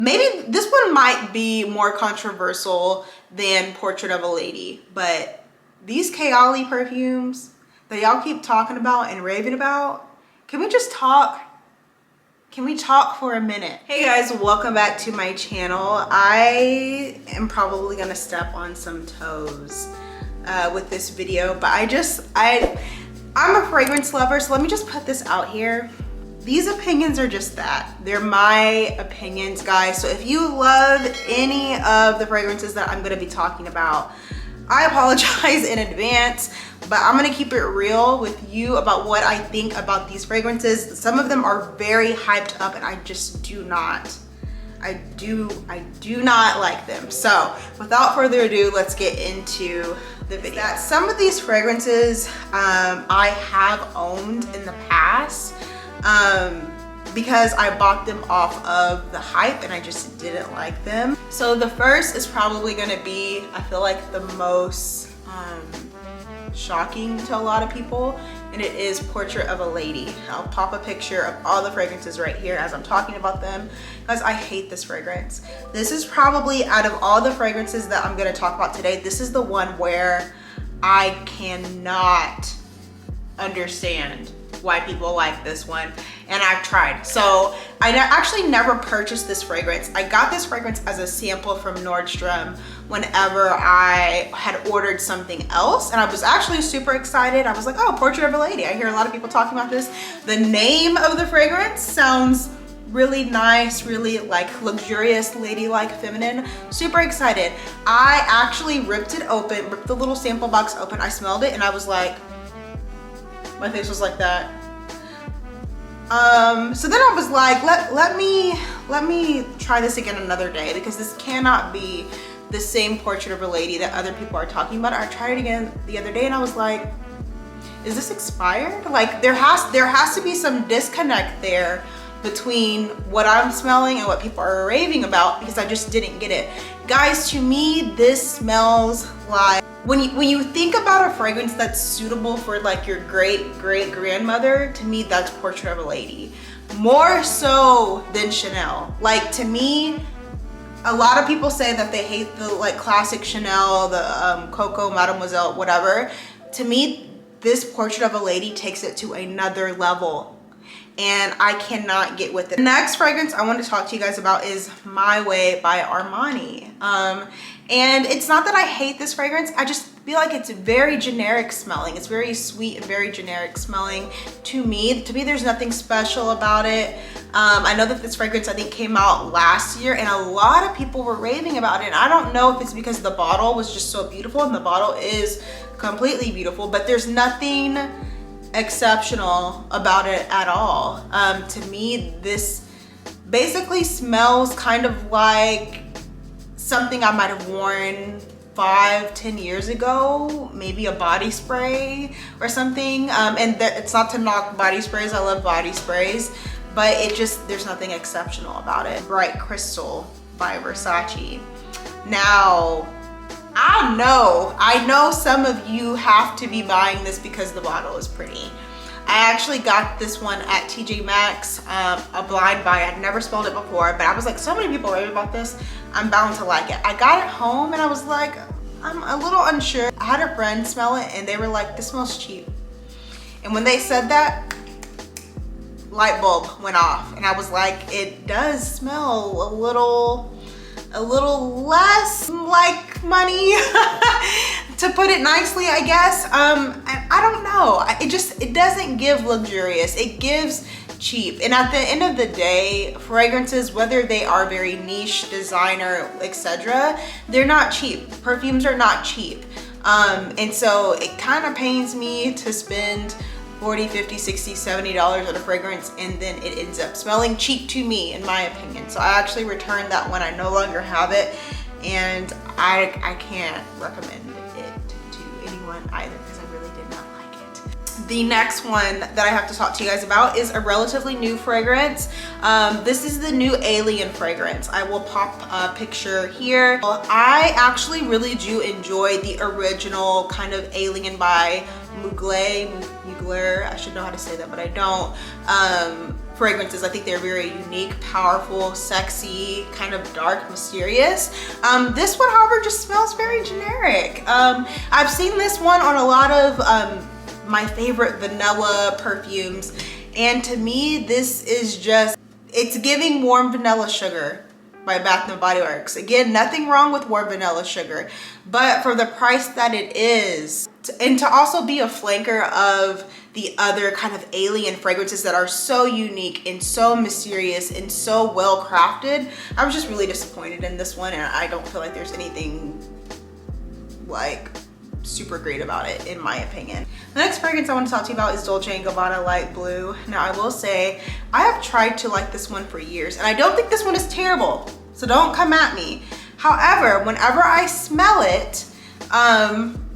Maybe this one might be more controversial than Portrait of a Lady, but these Kayali perfumes that y'all keep talking about and raving about, can we just talk? Can we talk for a minute? Hey guys, welcome back to my channel. I am probably gonna step on some toes with this video, but I'm a fragrance lover, so let me just put this out here. These opinions are just that. They're my opinions, guys. So if you love any of the fragrances that I'm gonna be talking about, I apologize in advance, but I'm gonna keep it real with you about what I think about these fragrances. Some of them are very hyped up and I just do not. I do not like them. So without further ado, let's get into the video. Some of these fragrances I have owned in the past because I bought them off of the hype and I just didn't like them. So the first is probably gonna be, I feel like, the most shocking to a lot of people, and it is Portrait of a Lady. I'll pop a picture of all the fragrances right here as I'm talking about them, because I hate this fragrance. This is probably, out of all the fragrances that I'm gonna talk about today, this is the one where I cannot understand why people like this one, and I've tried. So I actually never purchased this fragrance. I got this fragrance as a sample from Nordstrom whenever I had ordered something else, and I was actually super excited. I was like, oh, Portrait of a Lady. I hear a lot of people talking about this. The name of the fragrance sounds really nice, really like luxurious, ladylike, feminine. Super excited. I actually ripped it open, ripped the little sample box open. I smelled it and I was like, my face was like that. So then I was like, let me try this again another day, because this cannot be the same Portrait of a Lady that other people are talking about. I tried it again the other day and I was like, is this expired? Like there has to be some disconnect there between what I'm smelling and what people are raving about, because I just didn't get it. Guys, to me, this smells like, when you think about a fragrance that's suitable for like your great grandmother, to me that's Portrait of a Lady, more so than Chanel. Like, to me, a lot of people say that they hate the like classic Chanel, the Coco, Mademoiselle, whatever. To me, this Portrait of a Lady takes it to another level, and I cannot get with it. The next fragrance I want to talk to you guys about is My Way by Armani. And it's not that I hate this fragrance, I just feel like it's very generic smelling. It's very sweet and very generic smelling to me. To me, there's nothing special about it. I know that this fragrance, I think, came out last year and a lot of people were raving about it. And I don't know if it's because the bottle was just so beautiful, and the bottle is completely beautiful, but there's nothing exceptional about it at all. To me, this basically smells kind of like something I might have worn 5-10 years ago, maybe a body spray or something. And it's not to knock body sprays, I love body sprays, but there's nothing exceptional about it. Bright Crystal by Versace. Now, I know some of you have to be buying this because the bottle is pretty. I actually got this one at TJ Maxx, a blind buy. I'd never smelled it before, but I was like, so many people rave about this, I'm bound to like it. I got it home and I was like, I'm a little unsure. I had a friend smell it and they were like, this smells cheap. And when they said that, light bulb went off, and I was like, it does smell a little less like money, to put it nicely, I guess. I don't know. It doesn't give luxurious. It gives cheap. And at the end of the day, fragrances, whether they are very niche, designer, etc., they're not cheap. Perfumes are not cheap. And so it kind of pains me to spend $40, $50, $60, $70 on a fragrance and then it ends up smelling cheap to me, in my opinion. So I actually returned that one. I no longer have it, and I can't recommend it to anyone either, because I really did not like it. The next one that I have to talk to you guys about is a relatively new fragrance. This is the new Alien fragrance. I will pop a picture here. Well, I actually really do enjoy the original kind of Alien by Mugler, I should know how to say that, but I don't. fragrances. I think they're very unique, powerful, sexy, kind of dark, mysterious. This one, however, just smells very generic. I've seen this one on a lot of my favorite vanilla perfumes, and to me, this is just, it's giving warm vanilla sugar by Bath & Body Works. Again, nothing wrong with warm vanilla sugar, but for the price that it is, and to also be a flanker of the other kind of alien fragrances that are so unique and so mysterious and so well crafted, I was just really disappointed in this one, and I don't feel like there's anything like super great about it, in my opinion. The next fragrance I want to talk to you about is Dolce & Gabbana Light Blue. Now, I will say, I have tried to like this one for years, and I don't think this one is terrible, so don't come at me. However, whenever I smell it,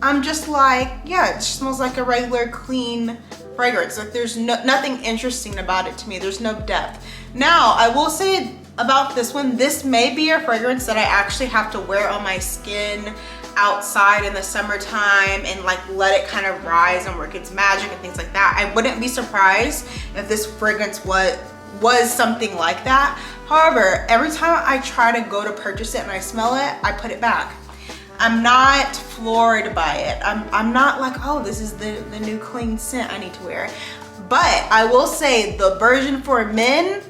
I'm just like, yeah, it smells like a regular clean fragrance. Like, there's nothing interesting about it to me. There's no depth. Now, I will say about this one, this may be a fragrance that I actually have to wear on my skin outside in the summertime and like let it kind of rise and work its magic and things like that. I wouldn't be surprised if this fragrance was something like that. However, every time I try to go to purchase it and I smell it, I put it back. I'm not floored by it. I'm not like, oh, this is the new clean scent I need to wear. But I will say the version for men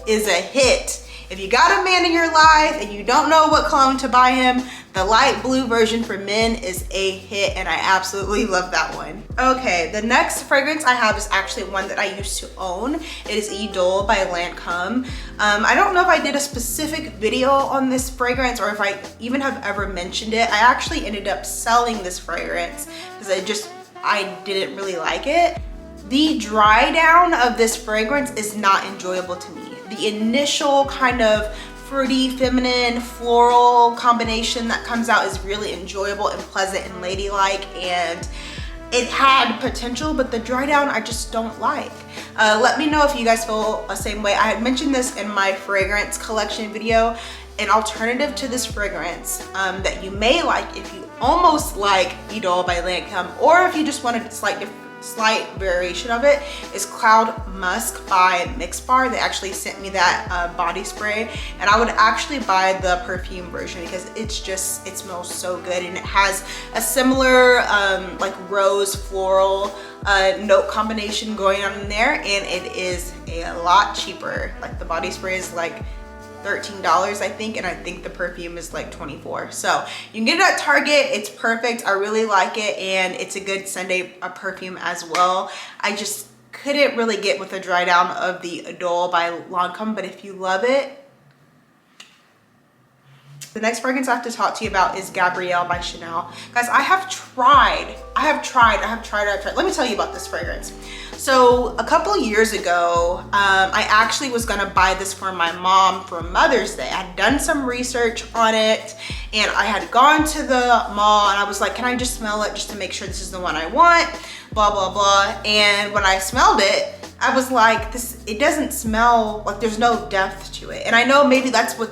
is a hit. If you got a man in your life and you don't know what cologne to buy him, the light blue version for men is a hit, and I absolutely love that one. Okay, the next fragrance I have is actually one that I used to own. It is Idole by Lancome. I don't know if I did a specific video on this fragrance or if I even have ever mentioned it. I actually ended up selling this fragrance because I didn't really like it. The dry down of this fragrance is not enjoyable to me. The initial kind of fruity, feminine, floral combination that comes out is really enjoyable and pleasant and ladylike, and it had potential, but the dry down I just don't like. Let me know if you guys feel the same way. I had mentioned this in my fragrance collection video. An alternative to this fragrance that you may like if you almost like Idole by Lancome, or if you just want a slight variation of it, is Cloud Musk by Mixbar. They actually sent me that body spray, and I would actually buy the perfume version because it smells so good, and it has a similar like rose floral note combination going on in there, and it is a lot cheaper. Like, the body spray is like $13, I think, and I think the perfume is like $24. So you can get it at Target. It's perfect. I really like it, and it's a good Sunday perfume as well. I just couldn't really get with the dry down of the Idole by Lancome, but if you love it. The next fragrance I have to talk to you about is Gabrielle by Chanel. Guys, I have tried. Let me tell you about this fragrance. So a couple years ago, I actually was gonna buy this for my mom for Mother's Day. I had done some research on it, and I had gone to the mall, and I was like, can I just smell it just to make sure this is the one I want, blah, blah, blah. And when I smelled it, I was like, it doesn't smell, like, there's no depth to it. And I know maybe that's what,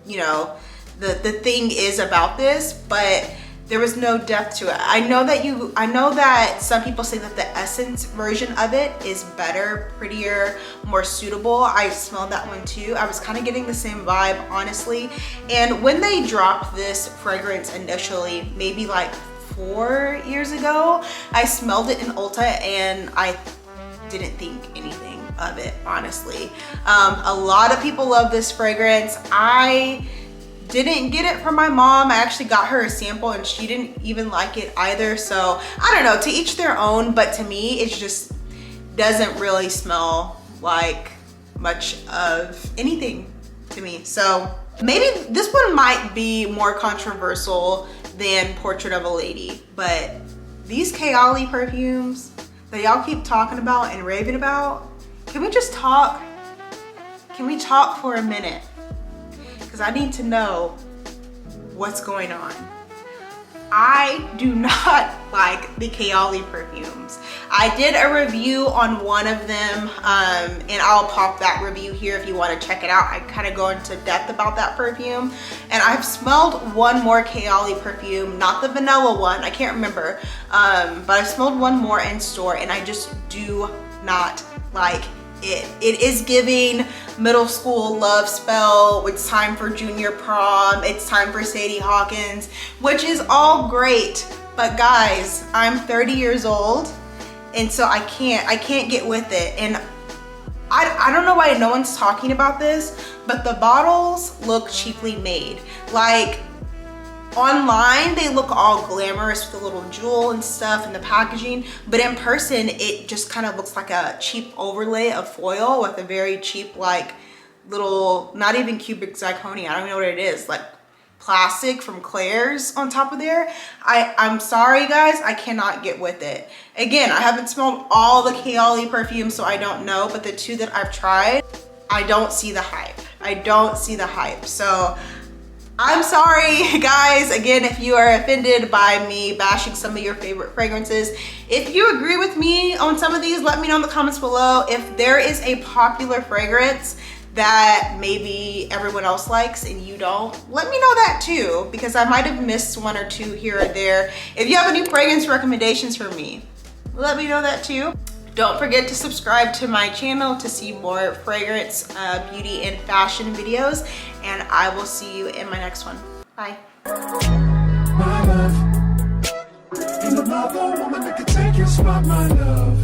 you know, the thing is about this, but there was no depth to it. I know that some people say that the Essence version of it is better, prettier, more suitable. I smelled that one too. I was kind of getting the same vibe, honestly. And when they dropped this fragrance initially, maybe like 4 years ago, I smelled it in Ulta, and I didn't think anything of it, honestly. A lot of people love this fragrance. I didn't get it from my mom. I actually got her a sample, and she didn't even like it either. So I don't know, to each their own, but to me, it just doesn't really smell like much of anything to me. So maybe this one might be more controversial than Portrait of a Lady, but these Kayali perfumes that y'all keep talking about and raving about, can we just talk? Can we talk for a minute? Because I need to know what's going on. I do not like the Kayali perfumes. I did a review on one of them, and I'll pop that review here if you want to check it out. I kind of go into depth about that perfume, and I've smelled one more Kayali perfume, not the vanilla one, I can't remember, but I've smelled one more in store, and I just do not like it. It is giving middle school love spell. It's time for junior prom. It's time for Sadie Hawkins, which is all great. But guys, I'm 30 years old, and so I can't get with it. And I don't know why no one's talking about this, but the bottles look cheaply made. Like, online, they look all glamorous with the little jewel and stuff and the packaging, but in person, it just kind of looks like a cheap overlay of foil with a very cheap, like, little, not even cubic zirconia, I don't know what it is, like plastic from Claire's on top of there. I'm sorry guys, I cannot get with it. Again, I haven't smelled all the Kayali perfumes, so I don't know, but the 2 that I've tried, I don't see the hype. I don't see the hype. So I'm sorry guys, again, if you are offended by me bashing some of your favorite fragrances. If you agree with me on some of these, let me know in the comments below. If there is a popular fragrance that maybe everyone else likes and you don't, let me know that too, because I might have missed 1 or 2 here or there. If you have any fragrance recommendations for me, let me know that too. Don't forget to subscribe to my channel to see more fragrance, beauty, and fashion videos, and I will see you in my next one. Bye. My love, in the woman that can take your spot, my love.